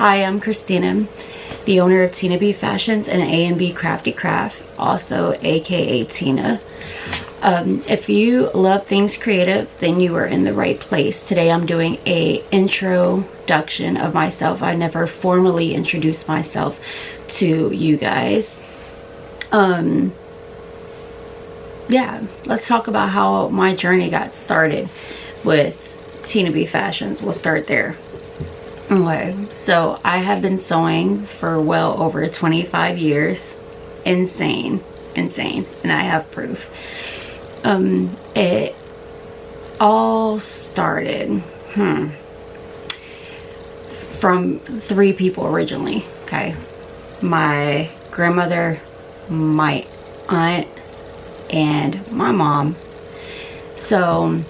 Hi, I'm Christina, the owner of Tina B Fashions and A&B Crafty Craft, also aka Tina. If you love things creative, then you are in the right place. Today I'm doing a introduction of myself. I never formally introduced myself to you guys. Yeah, let's talk about how my journey got started with Tina B Fashions. We'll start there. Okay, so I have been sewing for well over 25 years. Insane, and I have proof. It all started from 3 people originally. Okay, my grandmother, my aunt, and my mom. So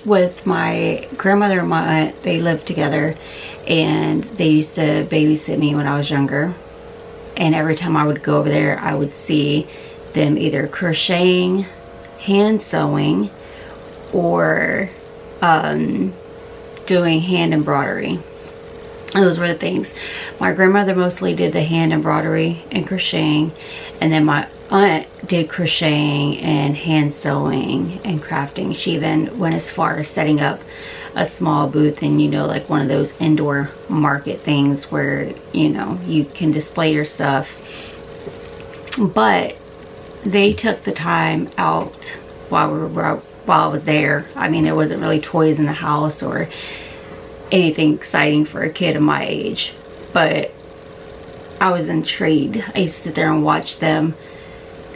with my grandmother and my aunt, they lived together and they used to babysit me when I was younger, and every time I would go over there I would see them either crocheting, hand sewing, or doing hand embroidery. Those were the things. My grandmother mostly did the hand embroidery and crocheting, and then my aunt did crocheting and hand sewing and crafting. She even went as far as setting up a small booth in, you know, like one of those indoor market things where, you know, you can display your stuff. But they took the time out while I was there. I mean, there wasn't really toys in the house or anything exciting for a kid of my age, but I was intrigued. I used to sit there and watch them.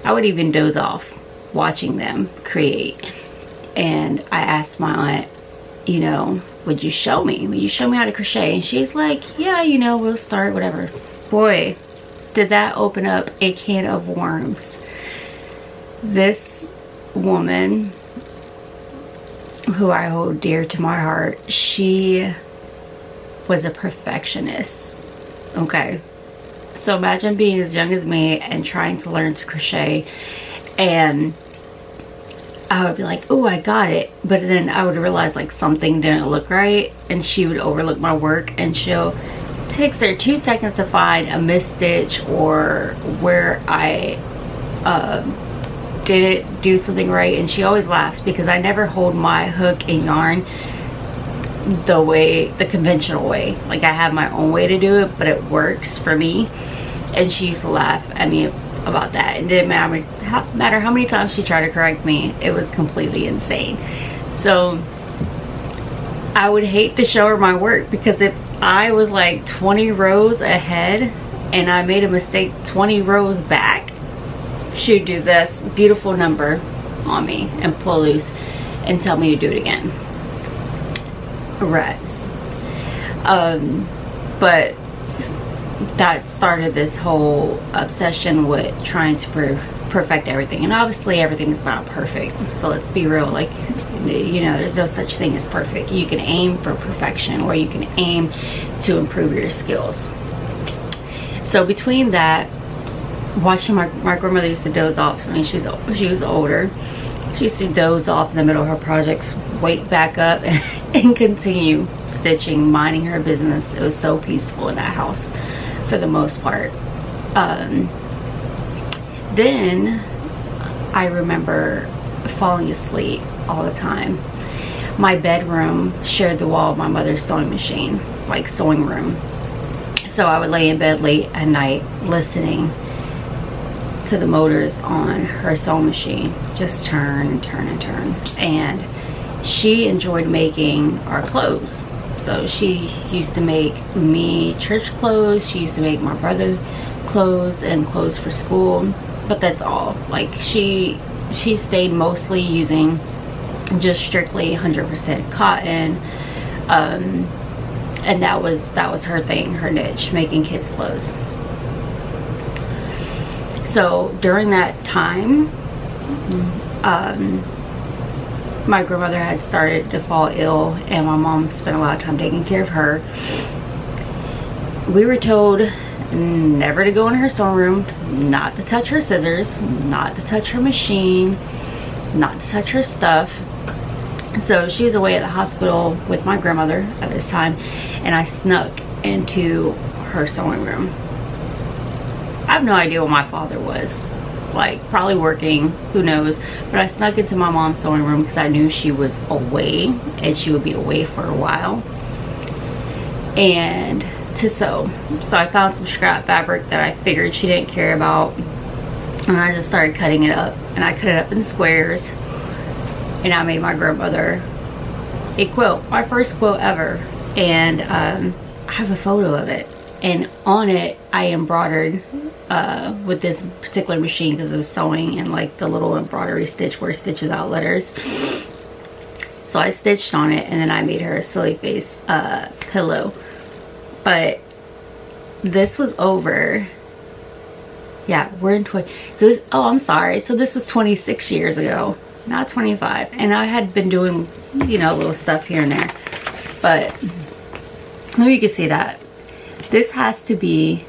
I would even doze off watching them create. And I asked my aunt, you know, would you show me how to crochet? And she's like, yeah, you know, we'll start, whatever. Boy, did that open up a can of worms. This woman, who I hold dear to my heart, she was a perfectionist. Okay, so imagine being as young as me and trying to learn to crochet, and I would be like, oh, I got it, but then I would realize like something didn't look right, and she would overlook my work, and she'll takes her 2 seconds to find a missed stitch or where I didn't do something right, and she always laughs because I never hold my hook and yarn the conventional way. Like, I have my own way to do it, but it works for me. And she used to laugh at me about that. It didn't matter how many times she tried to correct me. It was completely insane. So I would hate to show her my work, because if I was like 20 rows ahead and I made a mistake 20 rows back, she'd do this beautiful number on me and pull loose and tell me to do it again. Rats. But that started this whole obsession with trying to perfect everything, and obviously everything is not perfect, so let's be real. Like, you know, there's no such thing as perfect. You can aim for perfection, or you can aim to improve your skills. So between that, watching my grandmother used to doze off. I mean, she was older. She used to doze off in the middle of her projects, wake back up and continue stitching, minding her business. It was so peaceful in that house for the most part. Then I remember falling asleep all the time. My bedroom shared the wall of my mother's sewing machine, like sewing room. So I would lay in bed late at night listening to the motors on her sewing machine just turn and turn and turn. And she enjoyed making our clothes. So she used to make me church clothes, she used to make my brother clothes and clothes for school, but that's all. Like, she stayed mostly using just strictly 100% cotton, and that was her thing, her niche, making kids clothes. So during that time, my grandmother had started to fall ill, and my mom spent a lot of time taking care of her. We were told never to go in her sewing room, not to touch her scissors, not to touch her machine, not to touch her stuff. So she was away at the hospital with my grandmother at this time, and I snuck into her sewing room. I have no idea what my father was. Like, probably working, who knows. But I snuck into my mom's sewing room because I knew she was away and she would be away for a while. And to sew. So I found some scrap fabric that I figured she didn't care about. And I just started cutting it up. And I cut it up in squares. And I made my grandmother a quilt. My first quilt ever. And I have a photo of it. And on it, I embroidered with this particular machine because of sewing and like the little embroidery stitch where it stitches out letters. So I stitched on it and then I made her a silly face pillow. But this was over. Yeah, we're in 20. So this, oh, I'm sorry. So this was 26 years ago, not 25. And I had been doing, you know, little stuff here and there. But maybe you can see that. This has to be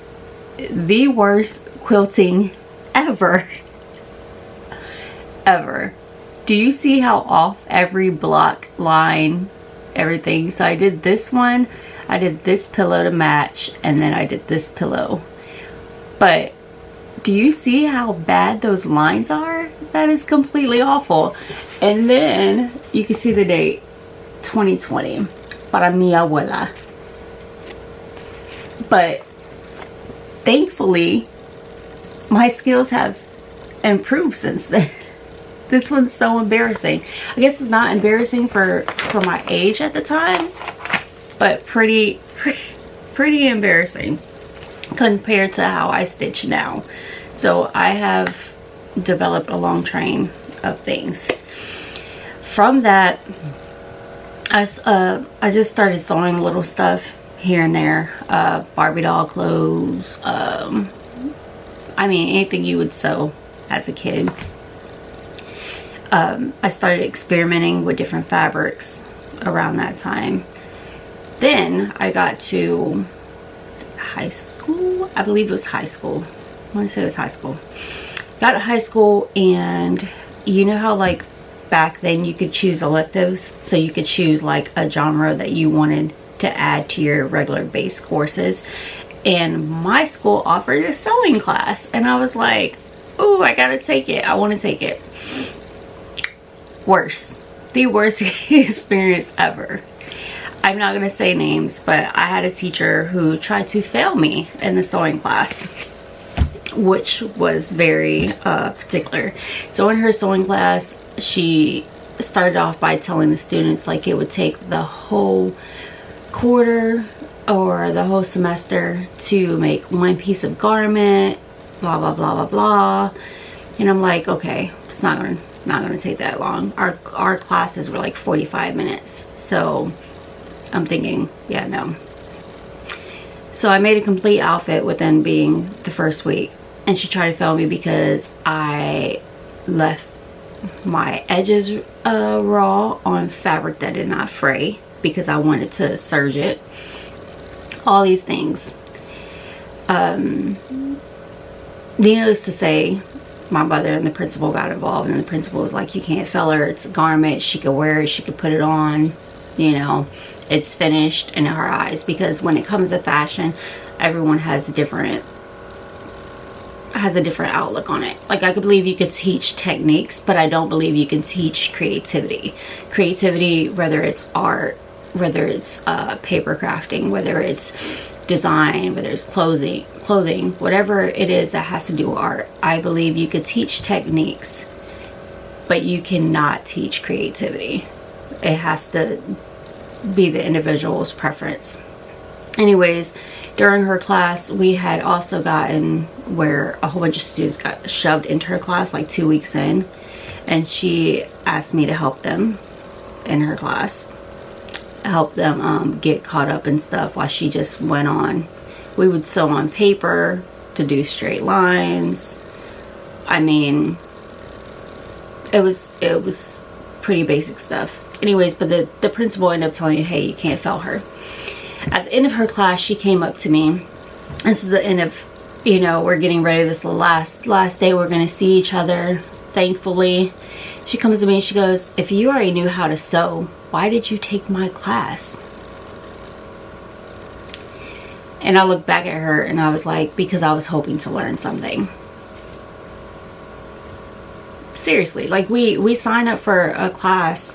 the worst quilting ever. Ever. Do you see how off every block line, everything? So I did this one, I did this pillow to match, and then I did this pillow. But do you see how bad those lines are? That is completely awful. And then you can see the date, 2020. Para mi abuela. But thankfully, my skills have improved since then. This one's so embarrassing. I guess it's not embarrassing for my age at the time, but pretty embarrassing compared to how I stitch now. So I have developed a long train of things. From that, I just started sewing little stuff here and there, Barbie doll clothes, I mean anything you would sew as a kid. I started experimenting with different fabrics around that time. Then I got to high school. I believe it was high school. I want to say it was high school. Got to high school, and you know how like back then you could choose electives, so you could choose like a genre that you wanted to add to your regular base courses. And my school offered a sewing class, and I was like, oh, I gotta take it. I want to take it. Worst. The worst experience ever. I'm not gonna say names, but I had a teacher who tried to fail me in the sewing class, which was very particular. So in her sewing class, she started off by telling the students like it would take the whole quarter or the whole semester to make one piece of garment, blah blah blah blah blah. And I'm like, okay, it's not gonna take that long. Our classes were like 45 minutes, so I'm thinking, yeah, no. So I made a complete outfit within being the first week, and she tried to fail me because I left my edges raw on fabric that did not fray because I wanted to serge it. All these things. Needless to say, my mother and the principal got involved, and the principal was like, you can't fail her. It's a garment. She could wear it. She could put it on. You know, it's finished in her eyes. Because when it comes to fashion, everyone has a different outlook on it. Like, I could believe you could teach techniques, but I don't believe you can teach creativity. Creativity, whether it's art, whether it's paper crafting, whether it's design, whether it's clothing, whatever it is that has to do with art. I believe you could teach techniques, but you cannot teach creativity. It has to be the individual's preference. Anyways, during her class, we had also gotten where a whole bunch of students got shoved into her class like 2 weeks in, and she asked me to help them in her class, help them get caught up in stuff while she just went on. We would sew on paper to do straight lines. I mean, it was pretty basic stuff. Anyways, but the principal ended up telling me, hey, you can't fail her. At the end of her class, she came up to me. This is the end of, you know, we're getting ready. This is the last day we're going to see each other, thankfully. She comes to me and she goes, if you already knew how to sew, why did you take my class? And I looked back at her and I was like, because I was hoping to learn something. Seriously, like we sign up for a class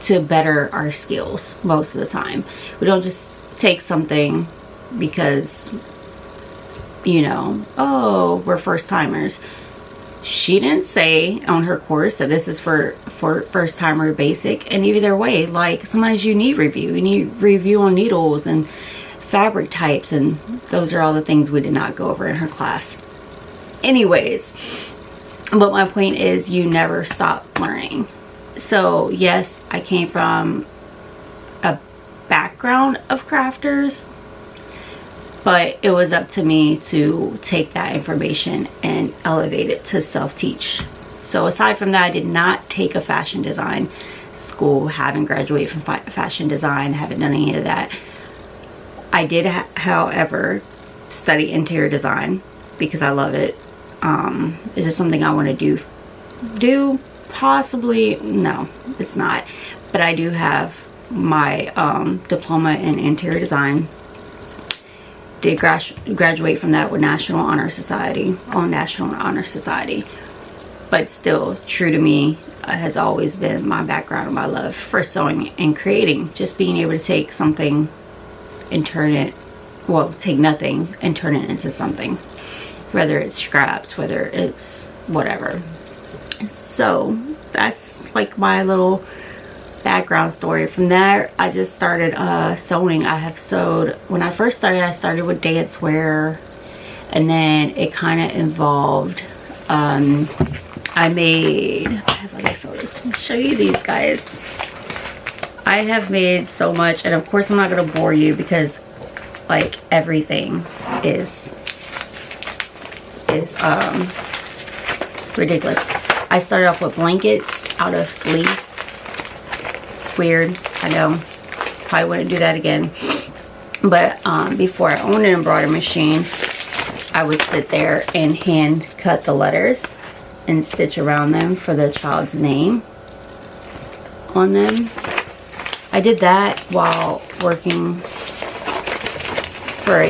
to better our skills most of the time. We don't just take something because, you know, oh, we're first timers. She didn't say on her course that this is for first timer basic. And either way, like sometimes you need review. You need review on needles and fabric types, and those are all the things we did not go over in her class. Anyways, but my point is, you never stop learning. So yes, I came from a background of crafters, but it was up to me to take that information and elevate it to self-teach. So aside from that, I did not take a fashion design school. Haven't graduated from fashion design, haven't done any of that. I did, however, study interior design because I love it. Is it something I want to do? Possibly. No, it's not. But I do have my diploma in interior design. Did graduate from that with National Honor Society, but still true to me has always been my background and my love for sewing and creating. Just being able to take something and turn it, well, take nothing and turn it into something, whether it's scraps, whether it's whatever. So that's like my little background story. From there, I just started sewing. I have sewed, when I first started, I started with dance wear, and then it kind of evolved. I have other photos. Let me show you these, guys. I have made so much, and of course I'm not going to bore you because like everything is ridiculous. I started off with blankets out of fleece. It's weird, I know, probably wouldn't do that again, but before I owned an embroidery machine, I would sit there and hand cut the letters and stitch around them for the child's name on them. I did that while working for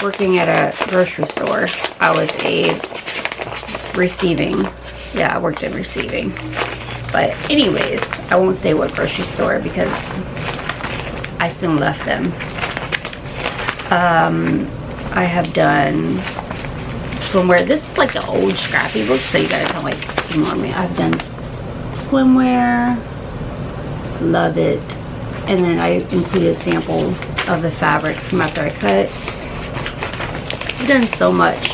working at a grocery store. I was I worked in receiving. But anyways, I won't say what grocery store because I soon left them. I have done swimwear. This is like the old scrappy book, so you gotta kind of like ignore me. I've done swimwear, love it, and then I included a sample of the fabric from after I cut. I've done so much.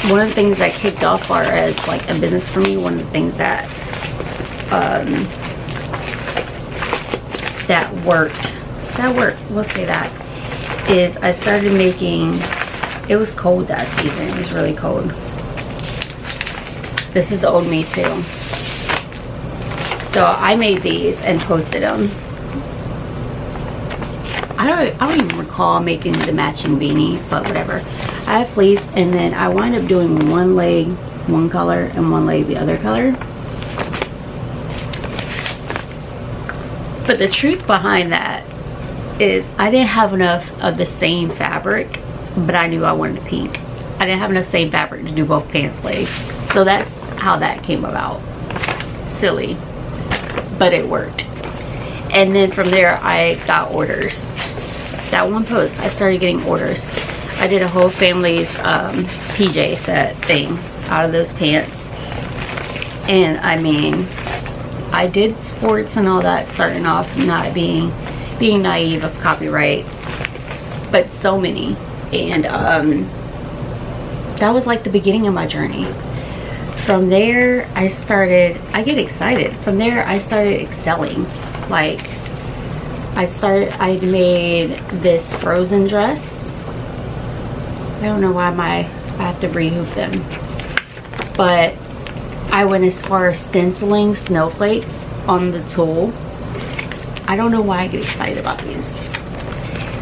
One of the things that kicked off far as like a business for me, one of the things that we'll say that, is I started making, it was cold that season, it was really cold. This is old me too. So I made these and posted them. I don't even recall making the matching beanie, but whatever. I have fleece, and then I wind up doing one leg one color and one leg the other color. But the truth behind that is I didn't have enough of the same fabric, but I knew I wanted pink. I didn't have enough same fabric to do both pants legs. So that's how that came about. Silly, but it worked. And then from there I got orders. That one post, I started getting orders. I did a whole family's PJ set thing out of those pants. And I mean, I did sports and all that starting off, not being naive of copyright, but so many. And that was like the beginning of my journey. From there I get excited. From there I started excelling. Like I made this frozen dress. I don't know why I have to re-hoop them, but I went as far as stenciling snowflakes on the tool. I don't know why I get excited about these.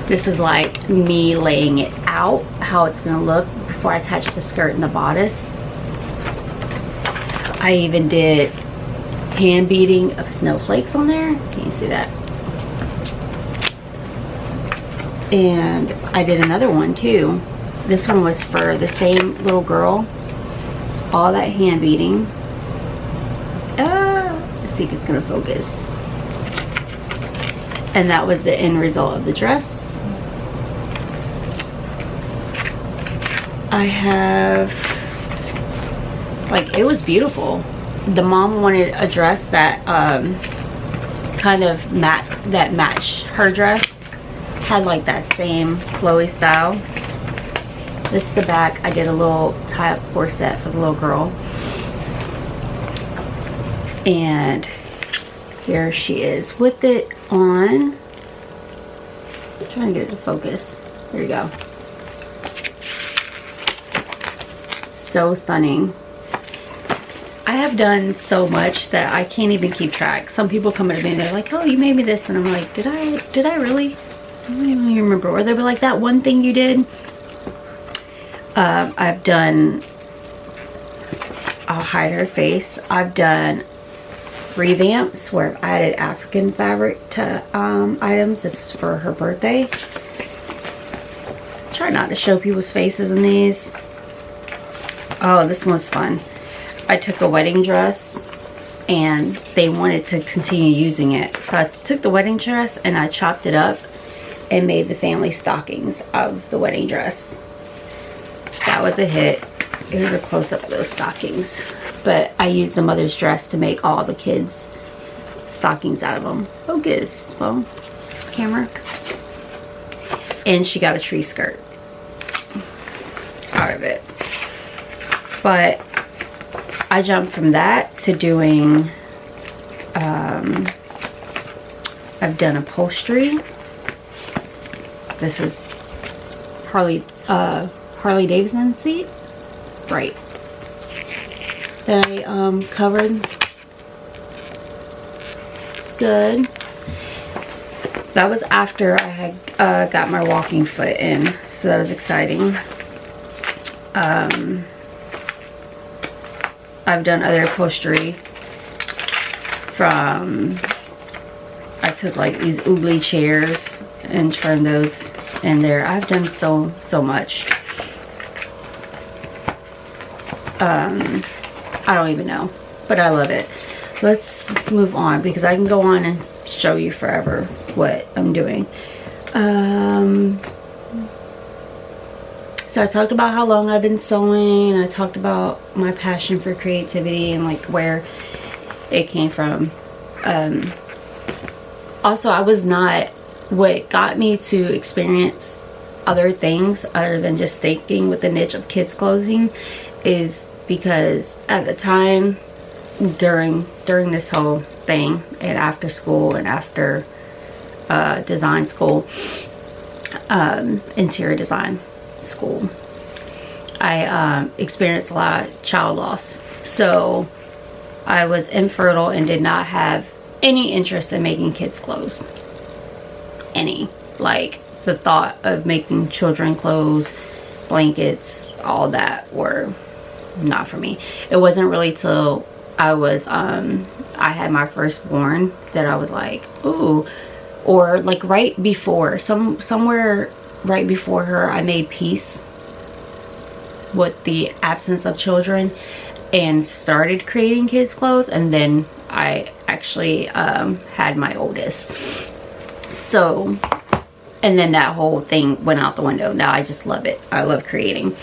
This is like me laying it out, how it's gonna look before I attach the skirt and the bodice. I even did hand beading of snowflakes on there. Can you see that? And I did another one too. This one was for the same little girl. All that hand beading. Let's see if it's gonna focus. And that was the end result of the dress. I have, like, it was beautiful. The mom wanted a dress that kind of matched her dress. Had like that same flowy style. This is the back. I did a little tie-up corset for the little girl. And here she is with it on. I'm trying to get it to focus. There you go. So stunning. I have done so much that I can't even keep track. Some people come up to me and they're like, oh, you made me this, and I'm like, did I really? I don't even remember. Or they'll be like, that one thing you did. I've done, I'll hide her face. I've done revamps where I've added African fabric to items. This is for her birthday. Try not to show people's faces in these. Oh, this one was fun. I took a wedding dress and they wanted to continue using it. So I took the wedding dress and I chopped it up and made the family stockings of the wedding dress. That was a hit. Here's a close-up of those stockings. But I used the mother's dress to make all the kids' stockings out of them. Focus, well, camera. And she got a tree skirt out of it. But I jumped from that to doing, I've done upholstery. This is Harley Davidson seat, right? That I covered. It's good. That was after I had got my walking foot in, so that was exciting. I've done other upholstery from, I took like these oogly chairs and turned those in there. I've done so much. I don't even know, but I love it. Let's move on because I can go on and show you forever what I'm doing. So I talked about how long I've been sewing. I talked about my passion for creativity and like where it came from. Also, I was not, what got me to experience other things other than just sticking with the niche of kids clothing is because at the time during this whole thing and after school and after design school, interior design school, I experienced a lot of child loss. So I was infertile and did not have any interest in making kids clothes. Any. Like the thought of making children clothes, blankets, all that were not for me. It wasn't really till I was I had my firstborn that I was like, ooh. Or like right before, somewhere right before her, I made peace with the absence of children and started creating kids clothes, and then I actually had my oldest. So, and then that whole thing went out the window. Now I just love it. I love creating.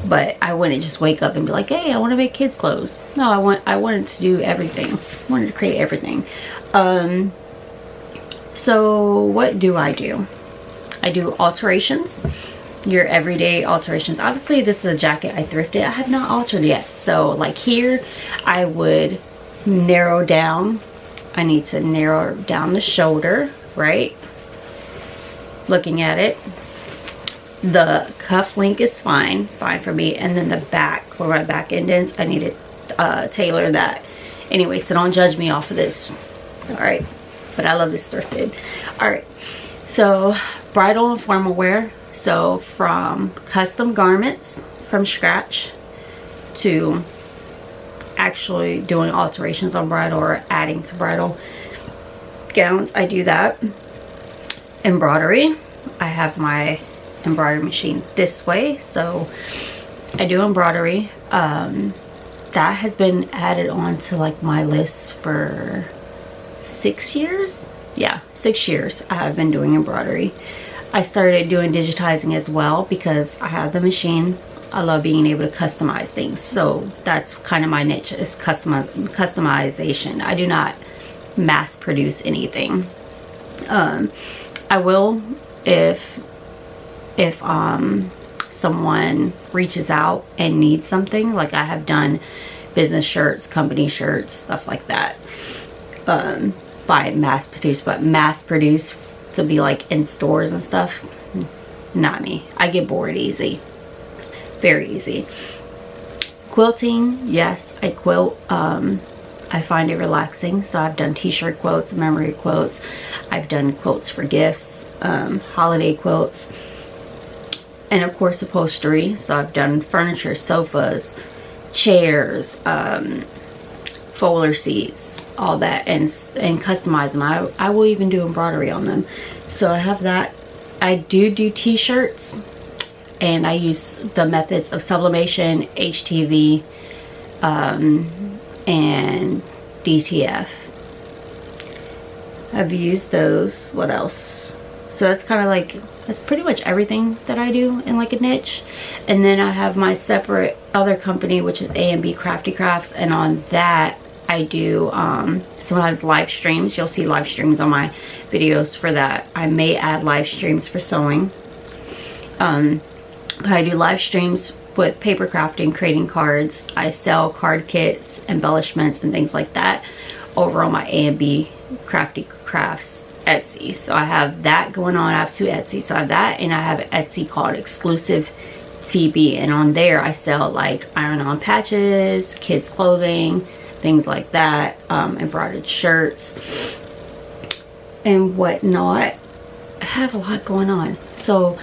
But I wouldn't just wake up and be like, hey, I want to make kids clothes. No, I wanted to do everything. I wanted to create everything. So what do? I do alterations, your everyday alterations. Obviously this is a jacket I thrifted. I have not altered yet. So like here, I would narrow down. I need to narrow down the shoulder, right? Looking at it. The cuff link is fine for me. And then the back, where my back indents, I need to tailor that. Anyway, so don't judge me off of this. All right. But I love this thrifted. All right. So bridal and formal wear. So from custom garments from scratch to actually doing alterations on bridal or adding to bridal gowns, I do that. Embroidery. I have my embroidery machine this way, so I do embroidery. That has been added on to like my list for 6 years. Yeah, 6 years I have been doing embroidery. I started doing digitizing as well because I have the machine. I love being able to customize things, so that's kind of my niche, is customization. I do not mass produce anything. I will if someone reaches out and needs something. Like I have done business shirts, company shirts, stuff like that, by mass produce. But mass produce to be like in stores and stuff, not me. I get bored easy, very easy. Quilting, yes, I quilt. I find it relaxing, so I've done t-shirt quilts, memory quilts. I've done quilts for gifts, holiday quilts, and of course upholstery. So I've done furniture, sofas, chairs, folder seats, all that, and customize them. I will even do embroidery on them. So I have that. I do t-shirts, and I use the methods of sublimation, HTV, and DTF. I've used those. What else? So that's kind of like, that's pretty much everything that I do in like a niche. And then I have my separate other company, which is A&B Crafty Crafts, and on that I do sometimes live streams. You'll see live streams on my videos for that. I may add live streams for sewing. But I do live streams with paper crafting, creating cards. I sell card kits, embellishments, and things like that over on my A&B Crafty Crafts Etsy. So I have that going on. I have 2 Etsy. So I have that, and I have Etsy called Exclusive TB, and on there I sell like iron-on patches, kids clothing, things like that, embroidered shirts and whatnot. I have a lot going on. So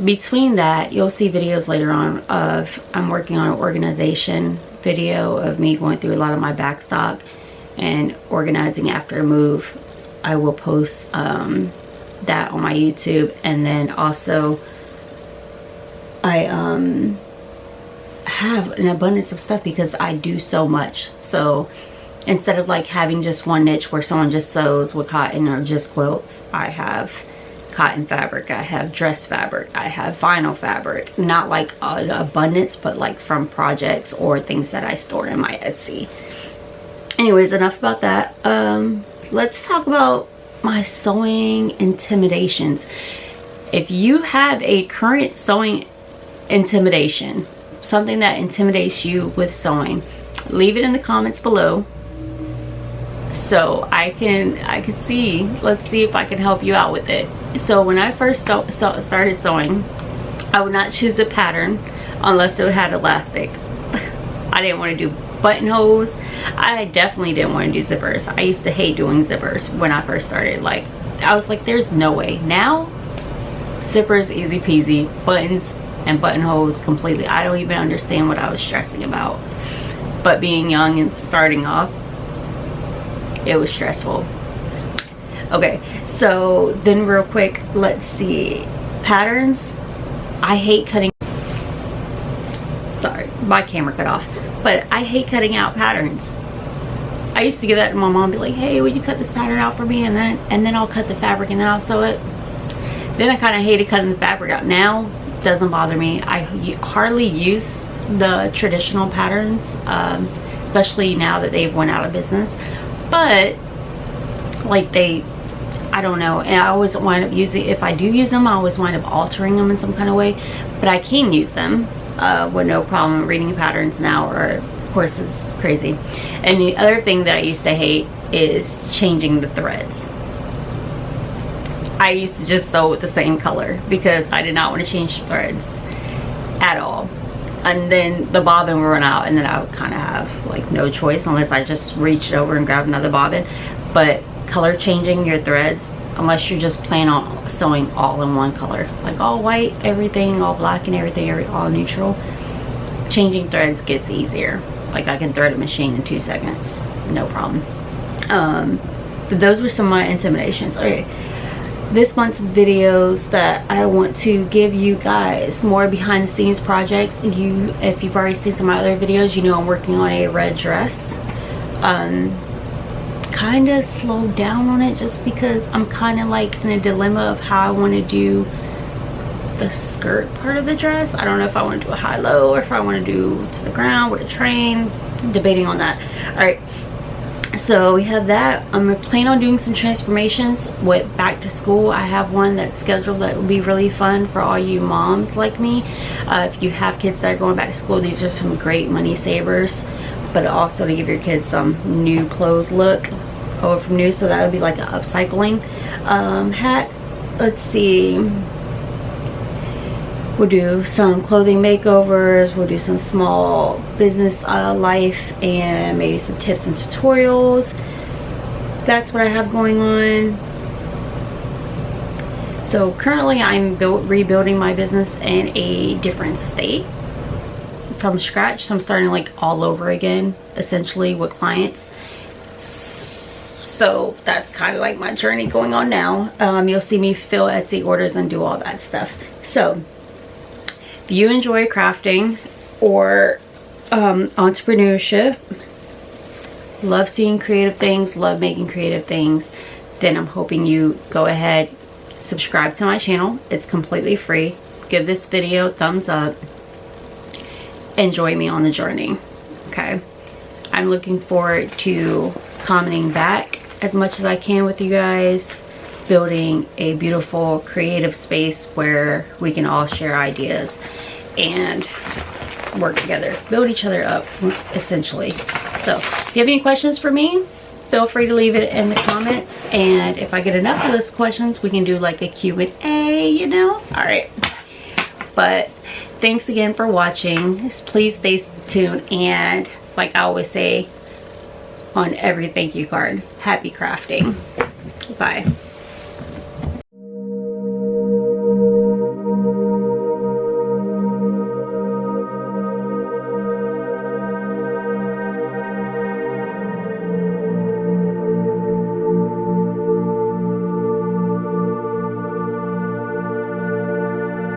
between that, you'll see videos later on of, I'm working on an organization video of me going through a lot of my back stock and organizing after a move. I will post that on my YouTube, and then also I have an abundance of stuff because I do so much. So instead of like having just one niche where someone just sews with cotton or just quilts, I have cotton fabric, I have dress fabric, I have vinyl fabric. Not like an abundance, but like from projects or things that I store in my Etsy. Anyways, enough about that. Let's talk about my sewing intimidations. If you have a current sewing intimidation, something that intimidates you with sewing, leave it in the comments below so I can see. Let's see if I can help you out with it. So when I first started sewing, I would not choose a pattern unless it had elastic. I didn't want to do buttonholes. I definitely didn't want to do zippers. I used to hate doing zippers when I first started. Like, I was like, there's no way. Now, zippers, easy peasy. Buttons and buttonholes, completely. I don't even understand what I was stressing about. But being young and starting off, it was stressful. Okay, so then real quick, let's see. Patterns. I hate cutting. Sorry, my camera cut off. But I hate cutting out patterns. I used to give that to my mom, be like, hey, would you cut this pattern out for me? And then I'll cut the fabric and then I'll sew it. Then I kind of hated cutting the fabric out. Now, it doesn't bother me. I hardly use the traditional patterns, especially now that they've went out of business. But, like, I don't know. And I always wind up using, if I do use them, I always wind up altering them in some kind of way. But I can use them with no problem. Reading patterns now, or of course, is crazy. And the other thing that I used to hate is changing the threads. I used to just sew with the same color because I did not want to change threads at all. And then the bobbin would run out, and then I would kind of have like no choice unless I just reached over and grabbed another bobbin. But color changing your threads, unless you're just planning on sewing all in one color, like all white, everything, all black and everything, all neutral, changing threads gets easier. Like, I can thread a machine in 2 seconds, no problem. But those were some of my intimidations. Okay, this month's videos that I want to give you guys more behind the scenes projects. If you've already seen some of my other videos, you know I'm working on a red dress. Kind of slowed down on it just because I'm kind of like in a dilemma of how I want to do the skirt part of the dress. I don't know if I want to do a high-low or if I want to do to the ground with a train. I'm debating on that. All right, so we have that. I'm gonna plan on doing some transformations with back to school. I have one that's scheduled that will be really fun for all you moms like me. If you have kids that are going back to school, these are some great money savers, but also to give your kids some new clothes look over from new. So that would be like an upcycling hack. Let's see, we'll do some clothing makeovers, we'll do some small business life, and maybe some tips and tutorials. That's what I have going on. So currently I'm rebuilding my business in a different state from scratch. So I'm starting like all over again, essentially, with clients. So that's kind of like my journey going on now. You'll see me fill Etsy orders and do all that stuff. So if you enjoy crafting or entrepreneurship, love seeing creative things, love making creative things, then I'm hoping you go ahead, subscribe to my channel. It's completely free. Give this video a thumbs up. Enjoy me on the journey. Okay, I'm looking forward to commenting back as much as I can with you guys, building a beautiful creative space where we can all share ideas and work together, build each other up, essentially. So if you have any questions for me, feel free to leave it in the comments, and if I get enough of those questions, we can do like a Q&A, you know. All right, but thanks again for watching. Please stay tuned, and like I always say on every thank you card, happy crafting. Bye.